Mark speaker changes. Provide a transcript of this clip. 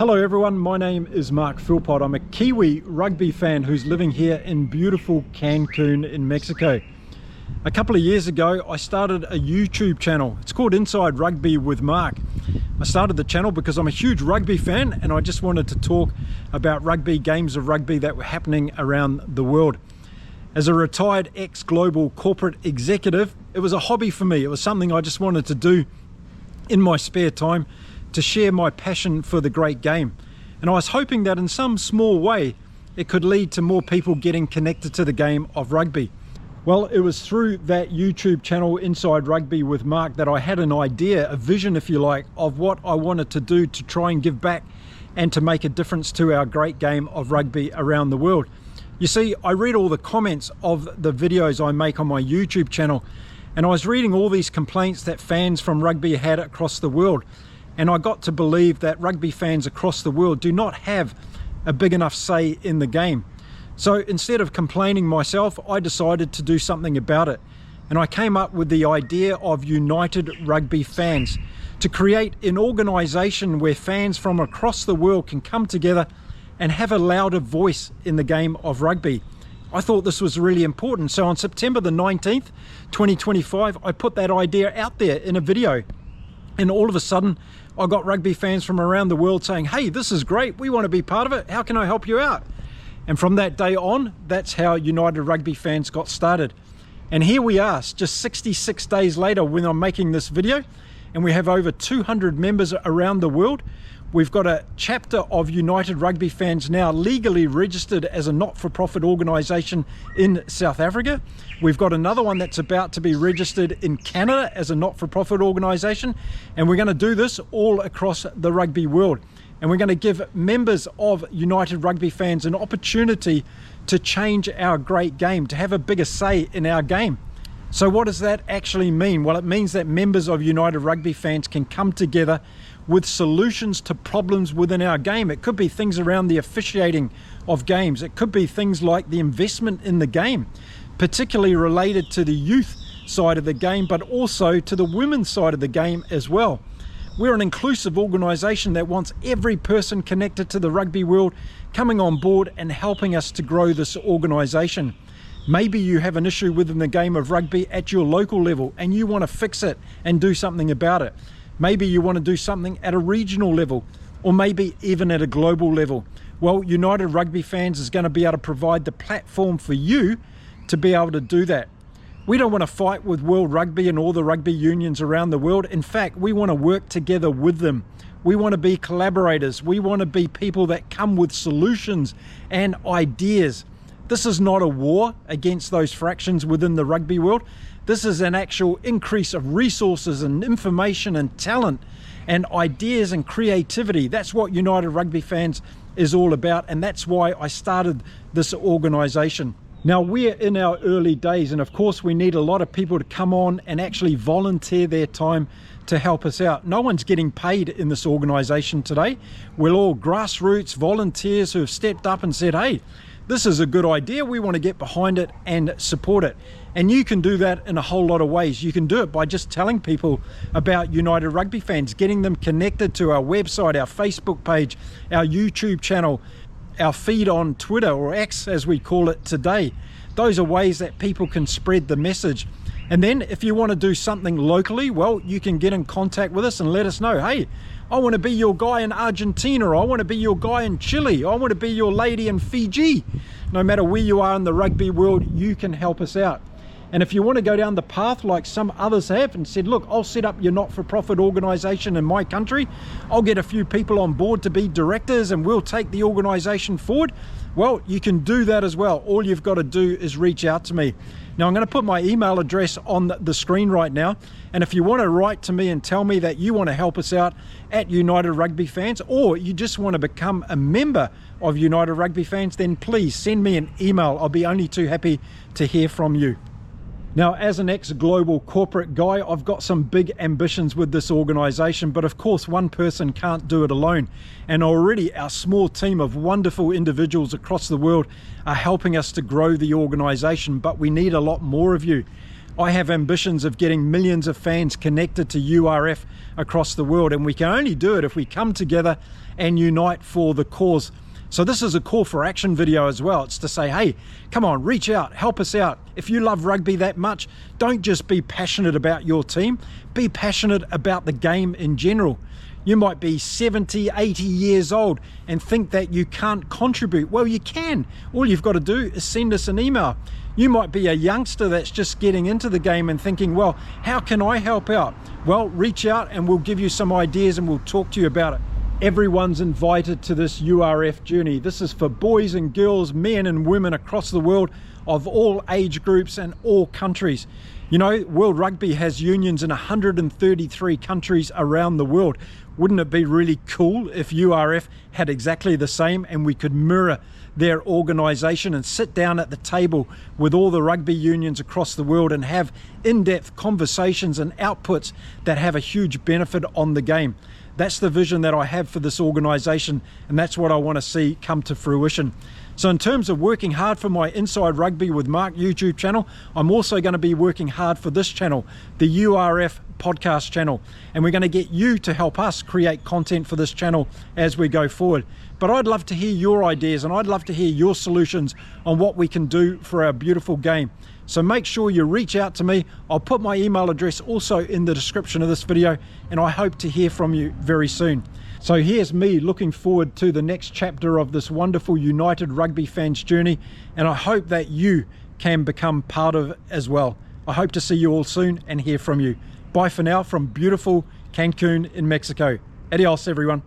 Speaker 1: Hello everyone, my name is Mark Philpott. I'm a Kiwi rugby fan who's living here in beautiful Cancun in Mexico. A couple of years ago I started a YouTube channel. It's called Inside Rugby with Mark. I started the channel because I'm a huge rugby fan and I just wanted to talk about rugby, games of rugby that were happening around the world. As a retired ex-global corporate executive, it was a hobby for me. It was something I just wanted to do in my spare time to share my passion for the great game. And I was hoping that in some small way it could lead to more people getting connected to the game of rugby. Well, it was through that YouTube channel Inside Rugby with Mark that I had an idea, a vision if you like, of what I wanted to do to try and give back and to make a difference to our great game of rugby around the world. You see, I read all the comments of the videos I make on my YouTube channel, and I was reading all these complaints that fans from rugby had across the world. And I got to believe that rugby fans across the world do not have a big enough say in the game. So instead of complaining myself, I decided to do something about it. And I came up with the idea of United Rugby Fans, to create an organization where fans from across the world can come together and have a louder voice in the game of rugby. I thought this was really important. So on September the 19th, 2025, I put that idea out there in a video. And all of a sudden, I got rugby fans from around the world saying, hey, this is great, we want to be part of it, how can I help you out? And from that day on, that's how United Rugby Fans got started. And here we are, just 66 days later when I'm making this video, and we have over 200 members around the world. We've got a chapter of United Rugby Fans now legally registered as a not-for-profit organisation in South Africa. We've got another one that's about to be registered in Canada as a not-for-profit organisation. And we're going to do this all across the rugby world. And we're going to give members of United Rugby Fans an opportunity to change our great game, to have a bigger say in our game. So what does that actually mean? Well, it means that members of United Rugby Fans can come together with solutions to problems within our game. It could be things around the officiating of games. It could be things like the investment in the game, particularly related to the youth side of the game, but also to the women's side of the game as well. We're an inclusive organisation that wants every person connected to the rugby world coming on board and helping us to grow this organisation. Maybe you have an issue within the game of rugby at your local level and you want to fix it and do something about it. Maybe you want to do something at a regional level, or maybe even at a global level. Well, United Rugby Fans is going to be able to provide the platform for you to be able to do that. We don't want to fight with World Rugby and all the rugby unions around the world. In fact, we want to work together with them. We want to be collaborators. We want to be people that come with solutions and ideas. This is not a war against those fractions within the rugby world. This is an actual increase of resources and information and talent and ideas and creativity. That's what United Rugby Fans is all about, and that's why I started this organisation. Now, we're in our early days, and of course we need a lot of people to come on and actually volunteer their time to help us out. No one's getting paid in this organisation today. We're all grassroots volunteers who have stepped up and said, hey, this is a good idea, we want to get behind it and support it. And you can do that in a whole lot of ways. You can do it by just telling people about United Rugby Fans, getting them connected to our website, our Facebook page, our YouTube channel, our feed on Twitter, or X as we call it today. Those are ways that people can spread the message. And then if you want to do something locally, well, you can get in contact with us and let us know, hey, I want to be your guy in Argentina, I want to be your guy in Chile, I want to be your lady in Fiji. No matter where you are in the rugby world, you can help us out. And if you want to go down the path like some others have and said, look, I'll set up your not-for-profit organisation in my country, I'll get a few people on board to be directors and we'll take the organisation forward, well, you can do that as well. All you've got to do is reach out to me. Now, I'm going to put my email address on the screen right now, and if you want to write to me and tell me that you want to help us out at United Rugby Fans, or you just want to become a member of United Rugby Fans, then please send me an email. I'll be only too happy to hear from you. Now, as an ex-global corporate guy, I've got some big ambitions with this organisation, but of course one person can't do it alone. And already our small team of wonderful individuals across the world are helping us to grow the organisation, but we need a lot more of you. I have ambitions of getting millions of fans connected to URF across the world, and we can only do it if we come together and unite for the cause. So this is a call for action video as well. It's to say, hey, come on, reach out, help us out. If you love rugby that much, don't just be passionate about your team, be passionate about the game in general. You might be 70, 80 years old and think that you can't contribute. Well, you can. All you've got to do is send us an email. You might be a youngster that's just getting into the game and thinking, well, how can I help out? Well, reach out and we'll give you some ideas and we'll talk to you about it. Everyone's invited to this URF journey. This is for boys and girls, men and women across the world of all age groups and all countries. You know, World Rugby has unions in 133 countries around the world. Wouldn't it be really cool if URF had exactly the same and we could mirror their organisation and sit down at the table with all the rugby unions across the world and have in-depth conversations and outputs that have a huge benefit on the game? That's the vision that I have for this organisation, and that's what I want to see come to fruition. So in terms of working hard for my Inside Rugby with Mark YouTube channel, I'm also going to be working hard for this channel, the URF podcast channel, and we're going to get you to help us create content for this channel as we go forward. But I'd love to hear your ideas and I'd love to hear your solutions on what we can do for our beautiful game. So make sure you reach out to me. I'll put my email address also in the description of this video, and I hope to hear from you very soon. So here's me looking forward to the next chapter of this wonderful United Rugby Fans journey, and I hope that you can become part of it as well. I hope to see you all soon and hear from you. Bye for now from beautiful Cancun in Mexico. Adios, everyone.